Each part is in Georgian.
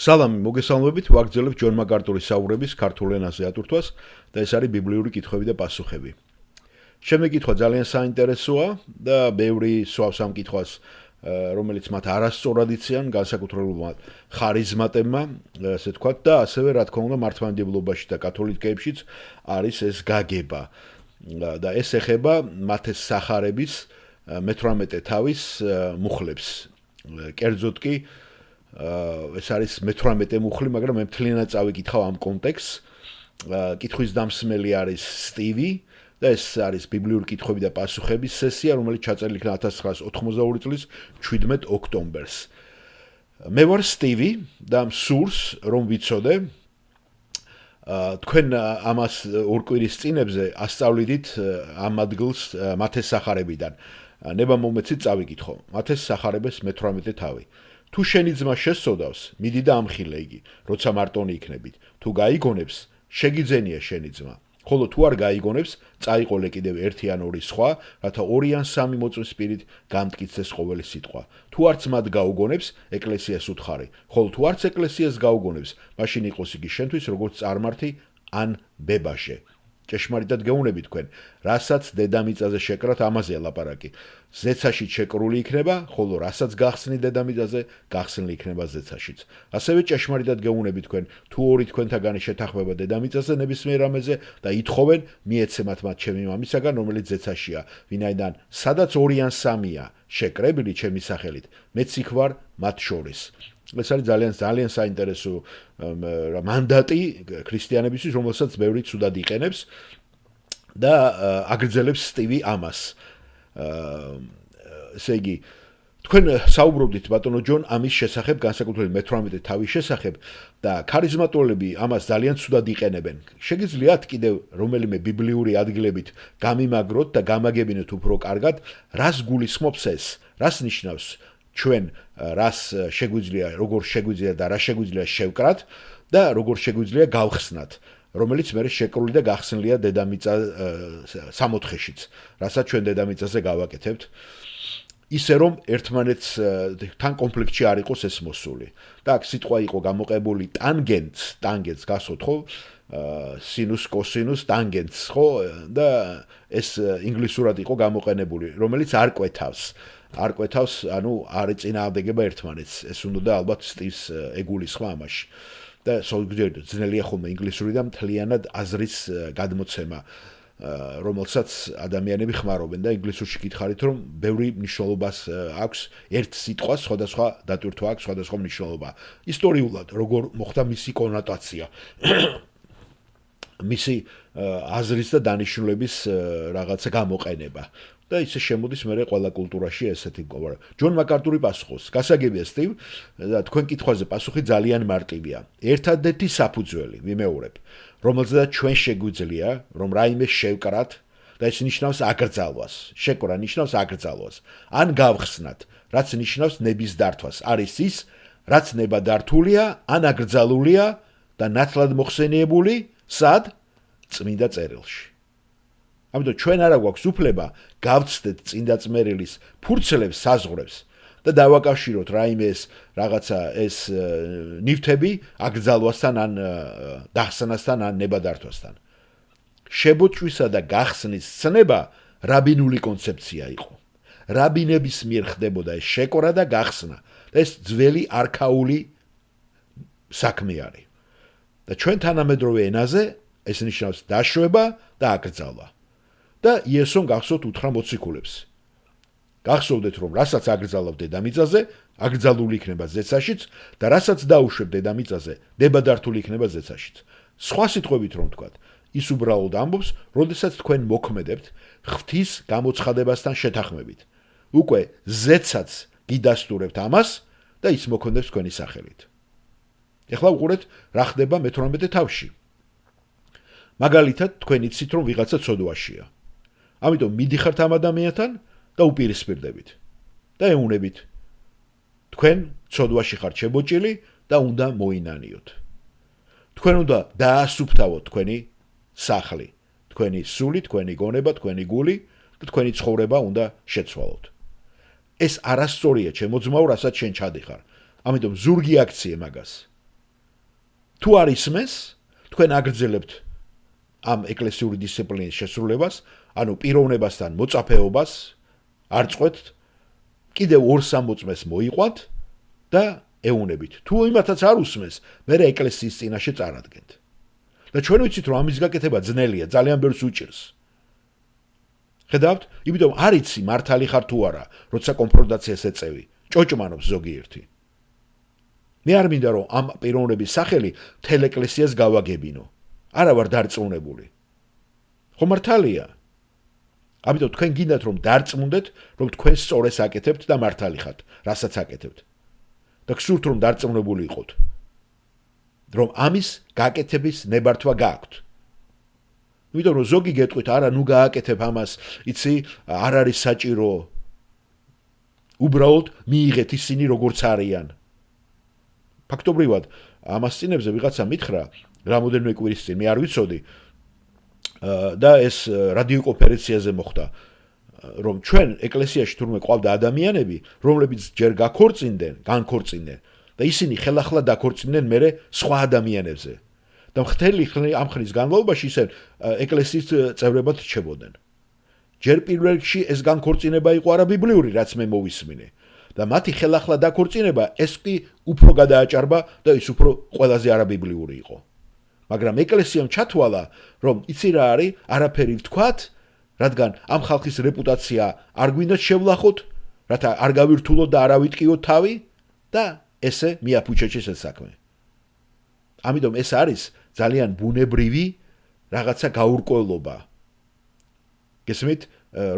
სალამი, მოგესალმებით, ვაგრძელებთ ჯონ მაკარტურის საუბრების ქართულ ენაზე ატვირთვას და ეს არის ბიბლიური კითხვები და პასუხები. Შემდეგი კითხვა ძალიან საინტერესოა და ბევრი სვავს ამ კითხვას, რომელიც მათ არასწორად იციან, განსაკუთრებულად ხარიზმატებმა, ასე ვთქვათ, და ასევე რა თქმა უნდა მართლმადიდებლობაში და კათოლიკეებშიც არის ეს გაგება. და ეს ეხება მათეს სახარების 18 თავის მუხლებს. კერძოდ კი ეს არის 18 მუხლი, მაგრამ მე მთლიანად წავიკითხავ ამ კონტექსტს. კითხვის დამსმელი არის სტივი და ეს არის ბიბლიური კითხვები და პასუხების სესია, რომელიც ჩაწერილი იქნა 1982 წლის 17 ოქტომბერს. მე ვარ სტივი და მსურს რომ ვიცოდე თქვენ ამას ორ კვირის წინებზე ასწავლიდით ამ ადგილს მათეს სახარებიდან. ნება მომეცით წავიკითხო. მათეს სახარების 18 თავი. თუ შენი ძმა შესწოდავს, მიდი და ამხილე იგი, როცა მარტონი იქნებით. თუ გაიგონებს, შეგიძენია შენი ძმა. ხოლო თუ არ გაიგონებს, წაიყოლე კიდევ ერთი ან ორი სხვა, რათა ორი ან სამი მოწმის პირით გამტკიცდეს ყოველი სიტყვა. თუ არც მათ გაუგონებს, ეკლესიას უთხარი. ხოლო თუ არც ეკლესიას გაუგონებს, მაშინ იყოს იგი შენთვის როგორც წარმართი ან ბებაშე. ჭეშმარიტად გეუბნები თქვენ, რასაც დედამიწაზე შეკრათ, ამაზე ლაპარაკი. ზეცაშიც შეკრული იქნება, ხოლო რასაც გახსნი დედამიწაზე, გახსნილი იქნება ზეცაშიც. ასევე ჭეშმარიტად გეუბნები თქვენ, თუ ორი თქვენთაგანი შეთანხმება დედამიწაზე ნებისმიერ რამეზე და ითხოვენ, მიეცემათ მათ ჩემი მამისაგან, რომელიც ზეცაშია, ვინაიდან სადაც ორი ან სამია შეკრებილი ჩემი სახელით, მეც იქ ვარ მათ შორის. ეს არის ძალიან საინტერესო მანდატი ქრისტიანებისთვის, რომელსაც ბევრი ცუდად იყენებს და აგრძელებს სტივი ამას. ესე იგი, თქვენ საუბრობდით ბატონო ჯონ ამის შესახებ, განსაკუთრებით 18 თავის შესახებ და ქარიზმატოლები ამას ძალიან ცუდად იყენებენ. შეგიძლიათ კიდევ რომელიმე ბიბლიური ადგილებით გამიმაგროთ და გამაგებინოთ უფრო კარგად, რას გულისხმობს ეს, რას ნიშნავს ჩვენ რას შეგვიძლია, როგორ შეგვიძლია და რა შეგვიძლია შევკრათ და როგორ შეგვიძლია გავხსნათ, რომელიც მე შეკრული და გახსნილია დედამიწა სამოთხეშიც, რასაც ჩვენ დედამიწაზე გავაკეთებთ, ისე რომ ერთმანეთს თან კონფლიქტში არ იყოს ეს მოსული. და აქ სიტყვა იყო გამოყებული ტანგენტს გასვოთ ხო? სინუს, კოსინუს, ტანგენტს ხო? და ეს ინგლისურად იყო გამოყენებული, რომელიც არ კვეთავს. არ კვეთავს, ანუ არ ეწინააღმდეგება ერთმანეთს. ეს უნდა და ალბათ სტივს ეგულისხმა ამაში. და ძნელია ხოლმე ინგლისური და მთლიანად აზრის გადმოცემა, რომელსაც ადამიანები ხმარობენ და ინგლისურში გითხარით, რომ ბევრი მნიშვნელობას აქვს ერთ სიტყვას, სხვადასხვა დატვირთვა აქვს, სხვადასხვა მნიშვნელობა. ისტორიულად როგორ მოხდა მისი კონოტაცია, მისი აზრის და დანიშნულების რაღაცა გამოყენება. და ისე შემოდის მე ყველა კულტურაში ესეთი მკოვარ. ჯონ მაკარტური პასუხობს. გასაგებია სტივ, და თქვენ კითხვაზე პასუხი ძალიან მარტივია. ერთადერთი საფუძველი, ვიმეორებ, რომელზედაც ჩვენ შეგვიძლია, რომ რაიმე შევკრათ და ეს ნიშნავს აკრძალვას. შეკრა ნიშნავს აკრძალვას. ან გავხსნათ, რაც ნიშნავს ნების დართვას. არის ის, რაც ნება დართულია, ან აკრძალულია და ნათლად მოხსენიებული, სად? წმინდა წერილში. ამიტომ ჩვენ არა გვაქვს უფლება გავცდეთ წმინდა წერილის ფურცლებს, საზღვრებს და დავაკავშიროთ რაიმე ეს რაღაცა ეს ნივთები აკრძალვასთან ან დახსნასთან ან ნებადართვასთან. შებოჭვისა და გახსნის ცნება რაბინული კონცეფცია იყო. რაბინების მიერ ხდებოდა ეს შეკრა და გახსნა და ეს ძველი არქაული საქმე არის. და ჩვენ თანამედროვე ენაზე ეს ნიშნავს დაშვება და აკრძალვა. და იესომ გახსოვთ უთხრა მოციქულებს. გახსოვდეთ, რომ რასაც აკრძალავ დედამიწაზე, აკრძალული იქნება ზეცაშიც და რასაც დაუშვებ დედამიწაზე, ნებადართული იქნება ზეცაშიც. სხვა სიტყვებით რომ ვთქვათ, ის უბრალოდ ამბობს, როდესაც თქვენ მოქმედებთ ღვთის გამოცხადებასთან შეთანხმებით. უკვე ზეცაც გიდასტურებთ ამას და ის მოქმედებს თქვენი სახელით. ეხლა უყურეთ, რა ხდება 18 თავში. მაგალითად, თქვენ იცით, რომ ვიღაცა ცოდვაშია. ამიტომ მიდიხართ ამ ადამიანთან და უპირისპირდებით და ეუნებით. თქვენ ცოდვაში ხართ შებოჭილი და უნდა მოინანიოთ. თქვენ უნდა დაასუფთავოთ თქვენი სახლი, თქვენი სული, თქვენი გონება, თქვენი გული და თქვენი ცხოვრება უნდა შეცვალოთ. ეს არასწორია ჩემო ძმაო, რასაც შენ ჩადიხარ. ამიტომ ზურგი აქციე მაგას. თუ არ ისმენს, თქვენ აგრძელებთ ამ ეკლესიური დისციპლინის შესრულებას, ანუ პიროვნებასთან მოწაფეობას არ წყვეტთ, კიდევ 2-3 წმეს მოიყვანთ და ეუნებით. თუ იმათაც არ უსმენს, მერე ეკლესიის წინაშე წარადგენთ. და ჩვენ ვიცით, რომ ამის გაკეთება ძნელია, ძალიან ბევრს უჭირს. ხედავთ, იმიტომ არ იცი მართალი ხარ თუ არა, როცა კონფრონტაციას ეწევი, ჭოჭმანობს ზოგიერთი. მე არ მინდა რომ ამ პიროვნების სახელი მთელ ეკლესიას გავაგებინო. არა ვარ დარწმუნებული. ხო მართალია. ამიტომ თქვენ გინდათ რომ დარწმუნდეთ, რომ თქვენ სწორეს აკეთებთ და მართალი ხართ, რასაც აკეთებთ. და გსურთ რომ დარწმუნებული იყოთ. რომ ამის გაკეთების ნებართვა გააქვთ. იმიტომ რომ ზოგი გეტყვით, არა, ნუ გააკეთებ ამას, იცი, არ არის საჭირო. უბრალოდ მიიღეთ ისინი როგორც არიან. ფაქტობრივად, ამას წინებზე ვიღაცა მითხრა, რამოდენიმე კვირის წინ, მე არ ვიცოდი, და ეს რადიოკონფერენციაზე მოხდა, რომ ჩვენ ეკლესიაში თურმე ყავდა ადამიანები, რომლებიც ჯერ განქორწინდნენ და ისინი ხელახლა დაქორწინდნენ მერე სხვა ადამიანებზე. და მთელი ამ ხნის განმავლობაში ისე ეკლესიის წევრებად რჩებოდნენ. ჯერ პირველ რიგში ეს განქორწინება იყო არაბიბლიური, რაც მე მოვისმინე. და მათი ხელახლა დაქორწინება ეს კი უფრო გადააჭარბა და ის უფრო ყველაზე არაბიბლიური იყო. მაგრამ ეკლესიამ ჩათვალა, რომ იცი რა არის, არაფერი ვთქვათ, რადგან ამ ხალხის რეპუტაცია არ გვინდათ შევლახოთ, რათა არ გავირთულოთ და არ ავიტკიოთ თავი და ესე მიაფუჩეჩეს ეს საქმე. ამიტომ ეს არის ძალიან ბუნებრივი რაღაცა გაურკვევლობა. გესმით,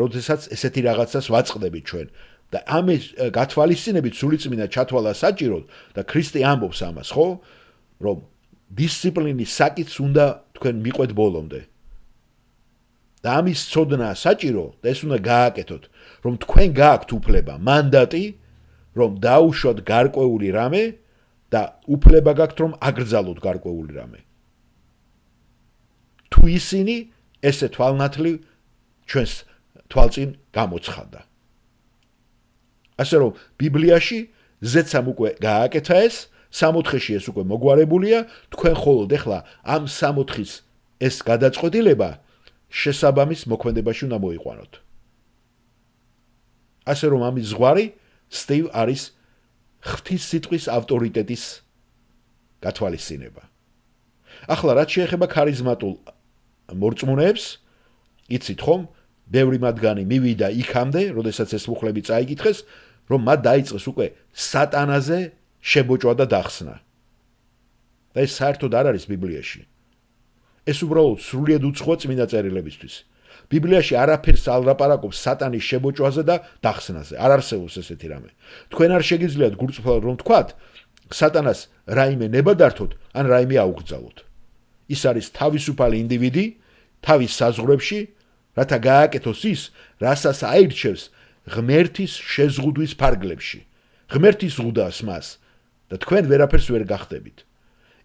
როდესაც ესეთი რაღაცას ვაწყდებით ჩვენ და ამის გათვალისწინებით სულიწმინდა ჩათვალა საჭიროდ და ქრისტე ამბობს ამას, ხო? რომ დისციპლინის საკითხს უნდა თქვენ მიყვეთ ბოლომდე. და ამის ცოდნა საჭირო და ეს უნდა გააკეთოთ, რომ თქვენ გააქვთ უფლება, მანდატი, რომ დაუშვათ გარკვეული რამე და უფლება გაქვთ, რომ აკრძალოთ გარკვეული რამე. თუ ისინი ესე თვალნათლივ ჩვენს თვალწინ გამოცხადდა. ასე რომ ბიბლიაში ზეცამ უკვე გააკეთა ეს, 60-ში ეს უკვე მოგვარებულია, თქვენ ხოლოდ ეხლა ამ 60-ის ეს გადაწყვეტილება შესაბამის მოქმედებაში უნდა მოიყვანოთ. ასე რომ ამის ზღვარი სტივ არის ღვთის სიტყვის ავტორიტეტის გათვალისწინება. ახლა რაც შეეხება ქარიზმატულ მორწმუნეებს, იცით ხომ, ბევრი მათგანი მივიდა იქამდე, როდესაც ეს მუხლები წაიკითხეს, რომ მათ დაიწყეს უკვე სატანაზე შებოჭვა და დახსნა. და ეს საერთოდ არ არის ბიბლიაში. ეს უბრალოდ სრულიად უცხოა წმინდა წერილებისთვის. ბიბლიაში არაფერს არ ლაპარაკობს სატანის შებოჭვაზე და დახსნაზე. არ არსებობს ესეთი რამე. თქვენ არ შეგიძლიათ გულწრფელად რომ თქვათ, სატანას რაიმე ნება დართოთ, ან რაიმე აუგრძალოთ. ის არის თავისუფალი ინდივიდი, თავის საზღვრებში, რათა გააკეთოს ის, რასაც აირჩევს ღმერთის შეზღუდვის ფარგლებში. ღმერთი ზღუდავს მას და თქვენ ვერაფერს ვერ გახდებით.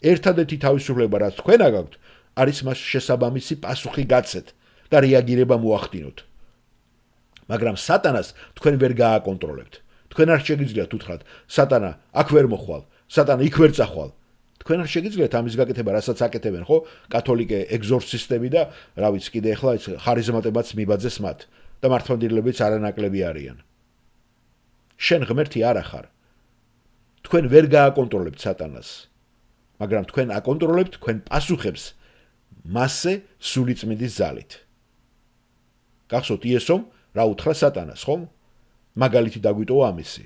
ერთადერთი თავისუფლება, რაც თქვენ აგაქვთ, არის მას შესაბამისი პასუხი გაცეთ და რეაგირება მოახდინოთ. მაგრამ სატანას თქვენ ვერ გააკონტროლებთ. თქვენ არ შეგიძლიათ უთხრათ, სატანა აქ ვერ მოხვალ, სატანა იქ ვერ წახვალ. თქვენ არ შეგიძლიათ ამის გაკეთება, რასაც აკეთებენ, ხო? კათოლიკე ეგზორცისტები და რა ვიცი, კიდე ახლა ხარიზმატებაც მიბაძეს მათ და მართლმადიდებლებიც არანაკლები არიან. შენ ღმერთი არ ახარ. თქვენ ვერ გააკონტროლებთ სატანას. მაგრამ თქვენ აკონტროლებთ თქვენ პასუხებს მასზე სულიწმინდის ძალით. გახსოვთ იესომ რა უთხრა სატანას, ხომ? მაგალითი დაგვიტოვა ამისი.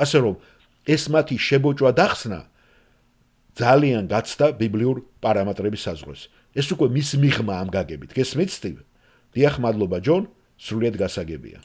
ასე რომ ეს მათი შებოჭვა დახსნა ძალიან გაცდა ბიბლიურ პარამეტრების საზღვრებს. ეს უკვე მის მიღმა ამ გაგებით. გესმით, სტივ? დიახ, მადლობა, ჯონ, სრულიად გასაგებია.